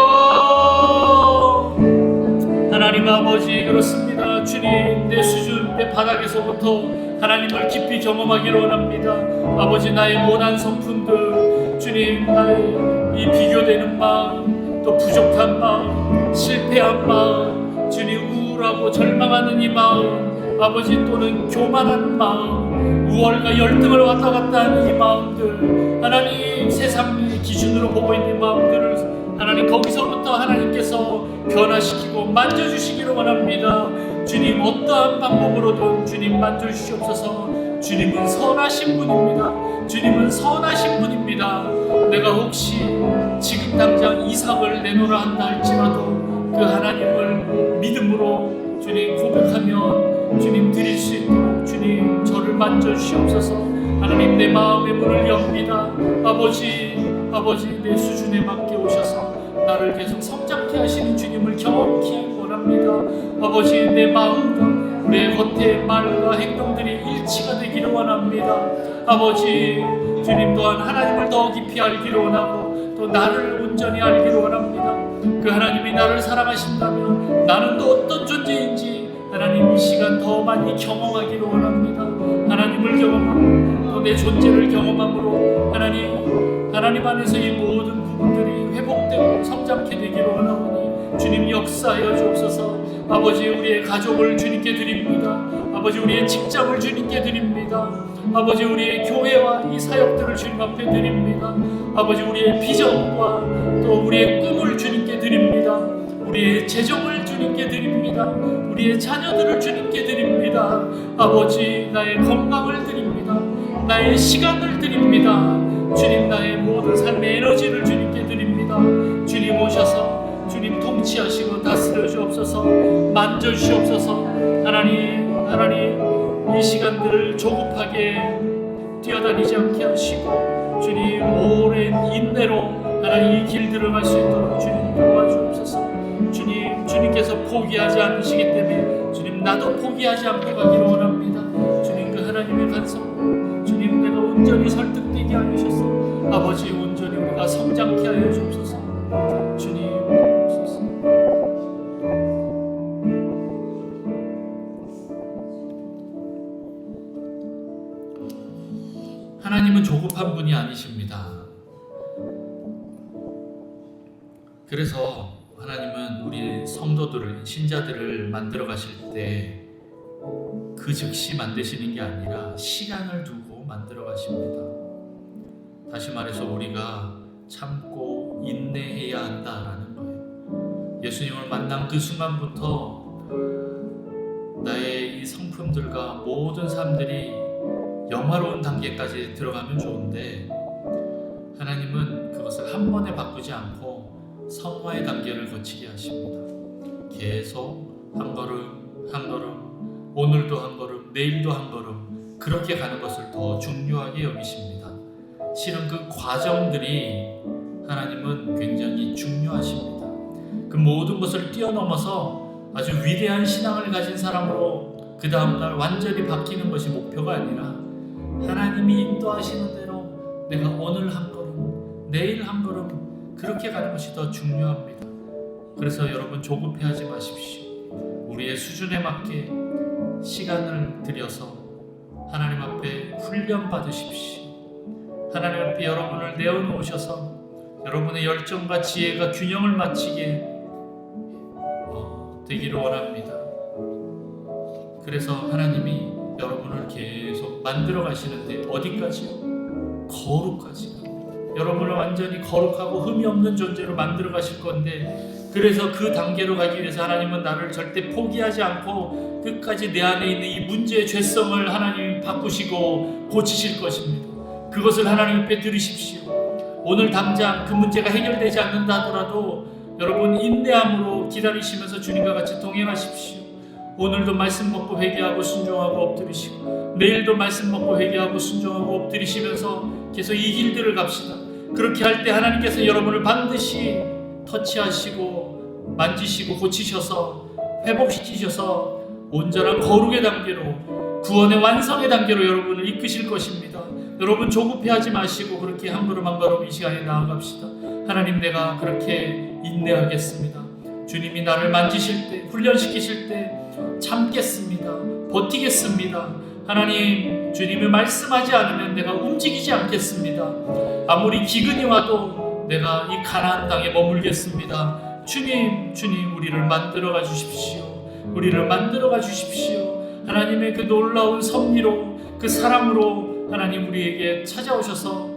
하나님 아버지, 그렇습니다. 주님 내 수준 내 바닥에서부터 하나님을 깊이 경험하기를 원합니다. 아버지, 나의 못난 성품들, 주님, 나의 이 비교되는 마음, 또 부족한 마음, 실패한 마음, 주님, 우울하고 절망하는 이 마음, 아버지, 또는 교만한 마음, 우월과 열등을 왔다 갔다 하는 이 마음들, 하나님 세상의 기준으로 보고 있는 마음들을 하나님 거기서부터 하나님께서 변화시키고 만져주시기를 원합니다. 주님, 어떠한 방법으로든 주님 만져주시옵소서. 주님은 선하신 분입니다. 주님은 선하신 분입니다. 내가 혹시 지금 당장 이삭을 내놓으라 한다 할지라도 그 하나님을 믿음으로 주님 고백하면 주님 드릴 수 있도록 주님 저를 만져주시옵소서. 하나님, 내 마음의 문을 엽니다. 아버지, 내 수준에 맞게 오셔서 나를 계속 성장케 하시는 주님을 경험케 원합니다. 아버지, 내 마음과 내 겉의 말과 행동들이 일치가 되기를 원합니다. 아버지, 주님 또한 하나님을 더 깊이 알기를 원하고 또 나를 온전히 알기를 원합니다. 그 하나님이 나를 사랑하신다면 나는 또 어떤 존재인지 하나님 이 시간 더 많이 경험하기를 원합니다. 하나님을 경험하고 또 내 존재를 경험함으로 하나님 안에서 이 모든 부분들이 회복되고 성장케 되기를 원하오니 주님 역사하여 주옵소서. 아버지, 우리의 가족을 주님께 드립니다. 아버지, 우리의 직장을 주님께 드립니다. 아버지, 우리의 교회와 이 사역들을 주님 앞에 드립니다. 아버지, 우리의 비전과 또 우리의 꿈을 주님께 드립니다. 우리의 재정을 주님께 드립니다. 우리의 자녀들을 주님께 드립니다. 아버지, 나의 건강을 드립니다. 나의 시간을 드립니다. 주님, 나의 모든 삶의 에너지를 주님께 드립니다. 주님 오셔서 주님 통치하시고 다스려 주옵소서. 만져 주시옵소서. 하나님, 이 시간들을 조급하게 뛰어다니지 않게 하시고 주님 오랜 인내로 하나님 이 길들을 갈 수 있도록 주님 도와주옵소서. 주님께서 포기하지 않으시기 때문에 주님, 나도 포기하지 않고 가기를 원합니다. 주님, 그 하나님의 간섭, 주님, 내가 온전히 설득되게 하셔서 아버지, 온전히 우리가 성장케 하여 주옵소서. 주님, 주옵소서. 하나님은 조급한 분이 아니십니다. 그래서 하나님은 우리 성도들을, 신자들을 만들어 가실 때 그 즉시 만드시는 게 아니라 시간을 두고 만들어 가십니다. 다시 말해서 우리가 참고 인내해야 한다라는 거예요. 예수님을 만난 그 순간부터 나의 이 성품들과 모든 삶들이 영화로운 단계까지 들어가면 좋은데 하나님은 그것을 한 번에 바꾸지 않고 성화의 단계를 거치게 하십니다. 계속 한 걸음 한 걸음, 오늘도 한 걸음, 내일도 한 걸음, 그렇게 가는 것을 더 중요하게 여기십니다. 실은 그 과정들이 하나님은 굉장히 중요하십니다. 그 모든 것을 뛰어넘어서 아주 위대한 신앙을 가진 사람으로 그 다음날 완전히 바뀌는 것이 목표가 아니라 하나님이 인도하시는 대로 내가 오늘 한 걸음, 내일 한 걸음, 그렇게 가는 것이 더 중요합니다. 그래서 여러분, 조급해하지 마십시오. 우리의 수준에 맞게 시간을 들여서 하나님 앞에 훈련 받으십시오. 하나님 앞에 여러분을 내어놓으셔서 여러분의 열정과 지혜가 균형을 맞추게 되기를 원합니다. 그래서 하나님이 여러분을 계속 만들어 가시는데 어디까지요? 거룩까지. 여러분을 완전히 거룩하고 흠이 없는 존재로 만들어 가실 건데, 그래서 그 단계로 가기 위해서 하나님은 나를 절대 포기하지 않고 끝까지 내 안에 있는 이 문제의 죄성을 하나님이 바꾸시고 고치실 것입니다. 그것을 하나님 앞에 들으십시오. 오늘 당장 그 문제가 해결되지 않는다 하더라도 여러분, 인내함으로 기다리시면서 주님과 같이 동행하십시오. 오늘도 말씀 먹고 회개하고 순종하고 엎드리시고, 내일도 말씀 먹고 회개하고 순종하고 엎드리시면서 계속 이 길들을 갑시다. 그렇게 할 때 하나님께서 여러분을 반드시 터치하시고 만지시고 고치셔서 회복시키셔서 온전한 거룩의 단계로, 구원의 완성의 단계로 여러분을 이끄실 것입니다. 여러분, 조급해하지 마시고 그렇게 한 걸음 한 걸음 이 시간에 나아갑시다. 하나님, 내가 그렇게 인내하겠습니다. 주님이 나를 만지실 때, 훈련시키실 때 참겠습니다. 버티겠습니다. 하나님, 주님이 말씀하지 않으면 내가 움직이지 않겠습니다. 아무리 기근이 와도 내가 이 가나안 땅에 머물겠습니다. 주님, 우리를 만들어가 주십시오. 우리를 만들어가 주십시오. 하나님의 그 놀라운 섭리로, 그 사랑으로 하나님 우리에게 찾아오셔서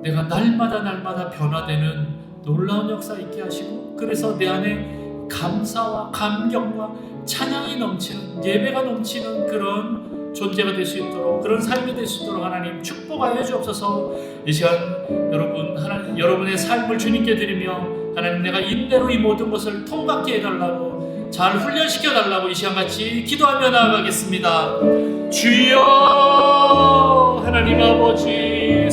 내가 날마다 변화되는 놀라운 역사 있게 하시고, 그래서 내 안에 감사와 감격과 찬양이 넘치는, 예배가 넘치는 그런 존재가 될 수 있도록, 그런 삶이 될 수 있도록 하나님 축복하여 주옵소서. 이 시간 여러분의 삶을 주님께 드리며, 하나님, 내가 인내로 이 모든 것을 통과케 해달라고, 잘 훈련시켜 달라고 이 시간 같이 기도하며 나아가겠습니다. 주여, 하나님 아버지,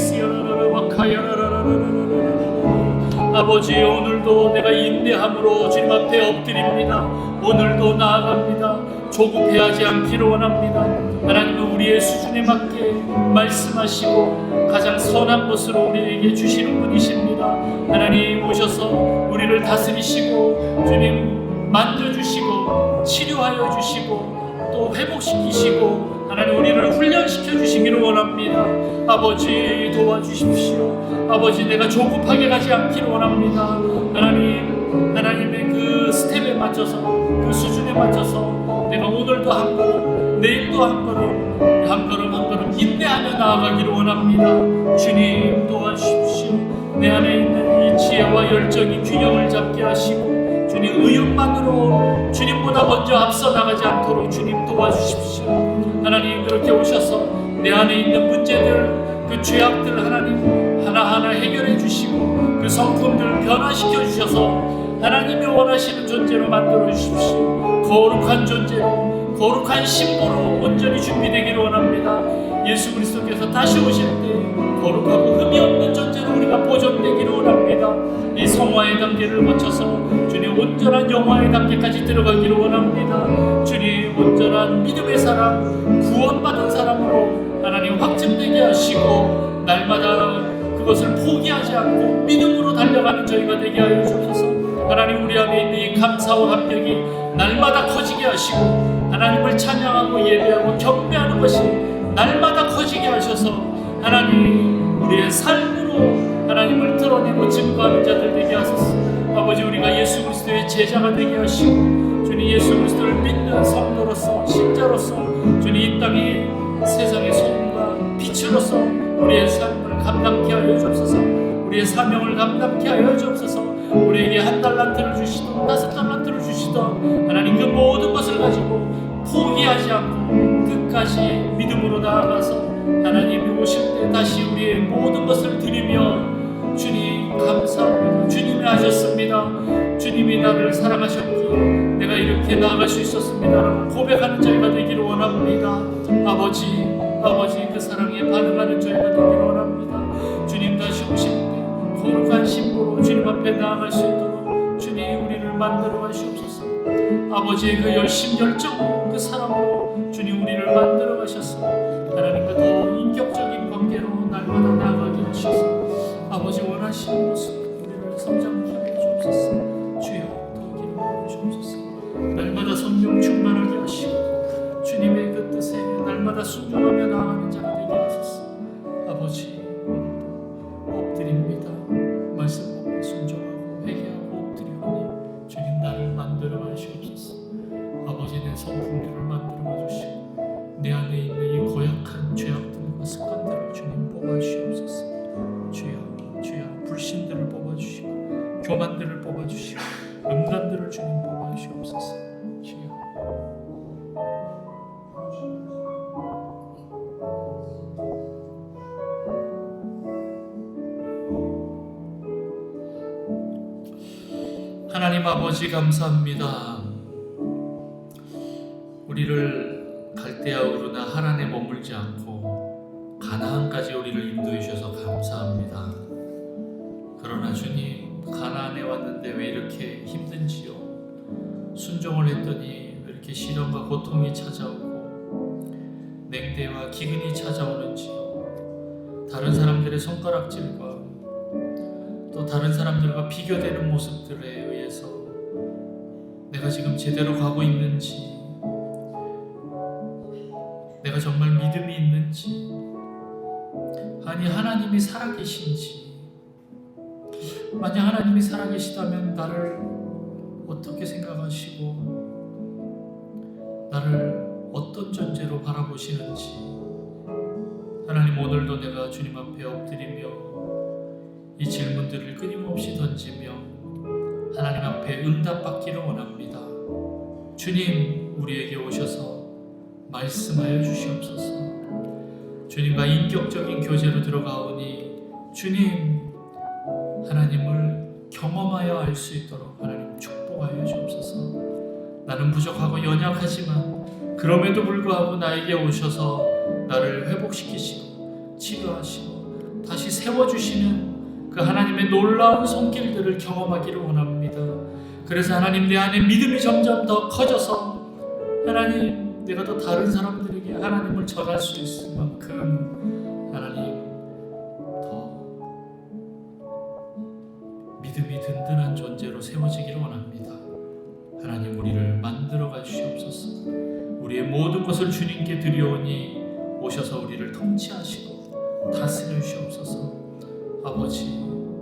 아버지, 오늘도 내가 인내함으로 주님 앞에 엎드립니다. 오늘도 나아갑니다. 조급해하지 않기를 원합니다. 하나님은 우리의 수준에 맞게 말씀하시고 가장 선한 것으로 우리에게 주시는 분이십니다. 하나님 오셔서 우리를 다스리시고 주님 만져주시고 치료하여 주시고 또 회복시키시고 하나님 우리를 훈련시켜 주시기를 원합니다. 아버지, 도와주십시오. 아버지, 내가 조급하게 가지 않기를 원합니다. 하나님의 그 스텝에 맞춰서, 그 수준에 맞춰서 내가 오늘도 한 걸음, 내일도 한 걸음 인내하며 나아가기를 원합니다. 주님, 도와주십시오. 내 안에 있는 이 지혜와 열정이 균형을 잡게 하시고 주님 의욕만으로 주님보다 먼저 앞서 나가지 않도록 주님 도와주십시오. 하나님, 그렇게 오셔서 내 안에 있는 문제들, 그 죄악들 하나님 하나하나 해결해 주시고 그 성품들 변화시켜 주셔서 하나님이 원하시는 존재로 만들어 주십시오. 거룩한 존재로, 거룩한 신부로 온전히 준비되기를 원합니다. 예수 그리스도께서 다시 오실 때 거룩하고 흠이 없는 존재로 우리가 보존되기를 원합니다. 이 성화의 단계를 거쳐서 주님 온전한 영화의 단계까지 들어가기를 원합니다. 주님, 온전한 믿음의 사람, 구원받은 사람으로 하나님 확증되게 하시고 날마다 그것을 포기하지 않고 믿음으로 달려가는 저희가 되게 하여 주옵소서. 하나님, 우리 안에 있는 이 감사와 감격이 날마다 커지게 하시고 하나님을 찬양하고 예배하고 경배하는 것이 날마다 커지게 하셔서 하나님 우리의 삶으로 하나님을 드러내고 증거하는 자들 되게 하소서. 아버지, 우리가 예수 그리스도의 제자가 되게 하시고 주님 예수 그리스도를 믿는 성도로서, 신자로서 주님 이 땅의 세상의 소금과 빛으로서 우리의 삶을 감당케 하여 주옵소서. 우리의 사명을 감당케 하여 주옵소서. 우리에게 한 달란트를 주시던 5달란트를 주시던 하나님 그 모든 것을 가지고 포기하지 않고 끝까지 믿음으로 나아가서 하나님이 오실 때 다시 우리의 모든 것을 드리며 주님 감사합니다. 주님이 하셨습니다. 주님이 나를 사랑하셨기에 내가 이렇게 나아갈 수 있었습니다라고 고백하는 저희가 되기를 원합니다. 아버지, 그 사랑에 반응하는 저희가 되기를 원합니다. 주님 다시 오실 때 거룩한 신부로 주님 앞에 나아갈 수 있도록 주님 우리를 만들어 가시옵소서. 아버지의 그 열심, 열정, 그 사랑으로 주님 우리를 만들어 가셔서 하나님과 더 인격적인 관계로 날마다 나아가게 하셔서 아버지 원하시는 모습 우리를 성장케 하여 주옵소서. 주여, 더 기름부어 주옵소서. 날마다 성령 충만하게 하시고 주님의 그 뜻에 날마다 순종하며 나아가는 자가 되게 하소서. 아버지, 엎드립니다. 말씀 먹고 순종하고 회개하고 엎드리오니 주님 나를 만들어 가시옵소서. 아버지, 내 성품들을 만들어 주시고 내 안에 있는 이 고약한 죄악들과 습관들을 주님 뽑아주시옵소서. 주여, 불신들을 뽑아주시고 교만들을 뽑아주시고 음란들을 주님 뽑아주시옵소서. 주여, 하나님 아버지 감사합니다. 우리를 갈대아 우르나 하란에 머물지 않고 가나안까지 우리를 인도해 주셔서 감사합니다. 그러나 주님, 가나안에 왔는데 왜 이렇게 힘든지요? 순종을 했더니 왜 이렇게 시련과 고통이 찾아오고 냉대와 기근이 찾아오는지요? 다른 사람들의 손가락질과 또 다른 사람들과 비교되는 모습들에 의해서 내가 지금 제대로 가고 있는지 내가 정말 믿음이 있는지, 아니 하나님이 살아계신지, 만약 하나님이 살아계시다면 나를 어떻게 생각하시고 나를 어떤 존재로 바라보시는지, 하나님 오늘도 내가 주님 앞에 엎드리며 이 질문들을 끊임없이 던지며 하나님 앞에 응답받기를 원합니다. 주님, 우리에게 오셔서 말씀하여 주시옵소서. 주님과 인격적인 교제로 들어가오니 주님, 하나님을 경험하여 알 수 있도록 하나님 축복하여 주옵소서. 나는 부족하고 연약하지만 그럼에도 불구하고 나에게 오셔서 나를 회복시키시고 치료하시고 다시 세워주시는 그 하나님의 놀라운 손길들을 경험하기를 원합니다. 그래서 하나님, 내 안에 믿음이 점점 더 커져서 하나님, 내가 더 다른 사람들에게 하나님을 전할 수 있을 만큼 하나님 더 믿음이 든든한 존재로 세워지기를 원합니다. 하나님, 우리를 만들어 가시옵소서. 우리의 모든 것을 주님께 드려오니 오셔서 우리를 통치하시고 다스려 주시옵소서. 아버지,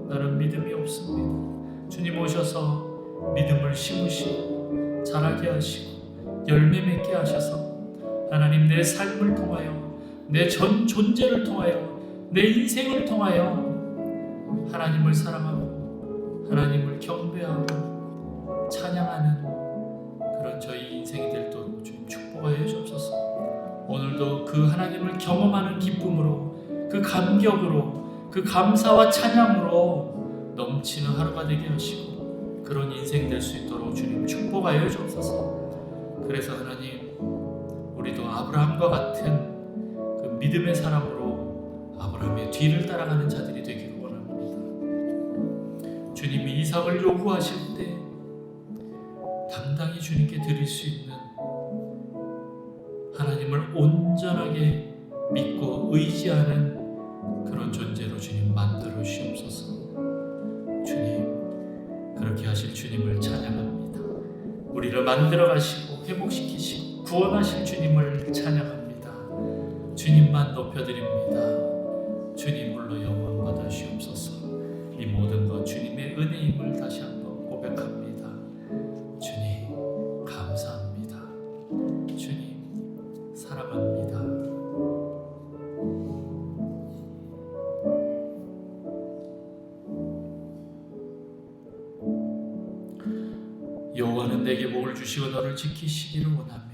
나는 믿음이 없습니다. 주님 오셔서 믿음을 심으시고 자라게 하시고 열매 맺게 하셔서 하나님, 내 삶을 통하여, 내 전 존재를 통하여, 내 인생을 통하여 하나님을 사랑하고 하나님을 경배하고 찬양하는 그런 저희 인생이 되도록 주님 축복하여 주옵소서. 오늘도 그 하나님을 경험하는 기쁨으로, 그 감격으로, 그 감사와 찬양으로 넘치는 하루가 되게 하시고 그런 인생 될 수 있도록 주님 축복하여 주옵소서. 그래서 하나님, 우리도 아브라함과 같은 그 믿음의 사람으로 아브라함의 뒤를 따라가는 자들이 되기를 원합니다. 주님이 이삭을 요구하실 때 당당히 주님께 드릴 수 있는 하나님을 온전하게 믿고 의지하는 그런 존재로 주님 만들어 주시옵소서. 주님, 그렇게 하실 주님을 찬양합니다. 우리를 만들어 가시고 회복시키시고 구원하실 주님을 찬양합니다. 주님만 높여드립니다. 주님 홀로 영광 받아 주시옵소서. 이 모든 것 주님의 은혜임을 다시 한번 고백합니다. 주님 감사합니다. 주님 사랑합니다. 여호와는 내게 복을 주시고 너를 지키시기를 원하며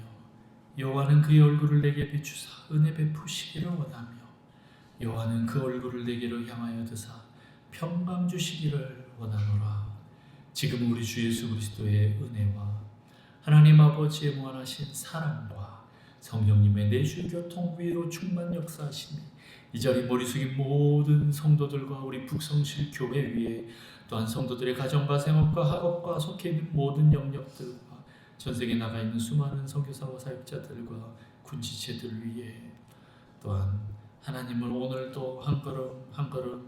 여호와는 그의 얼굴을 내게 비추사 은혜 베푸시기를 원하며 여호와는 그 얼굴을 내게로 향하여 드사 평강 주시기를 원하노라. 지금 우리 주 예수 그리스도의 은혜와 하나님 아버지의 무한하신 사랑과 성령님의 내주 교통 위로 충만 역사하시니 이 자리 머리 숙인 모든 성도들과 우리 북성실 교회 위에 또한 성도들의 가정과 생업과 학업과 속해 있는 모든 영역들과 전세계에 나가 있는 수많은 선교사와 사역자들과 군지체들 위에 또한 하나님을 오늘도 한 걸음 한 걸음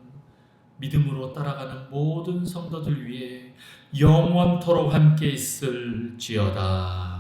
믿음으로 따라가는 모든 성도들 위에 영원토록 함께 있을지어다.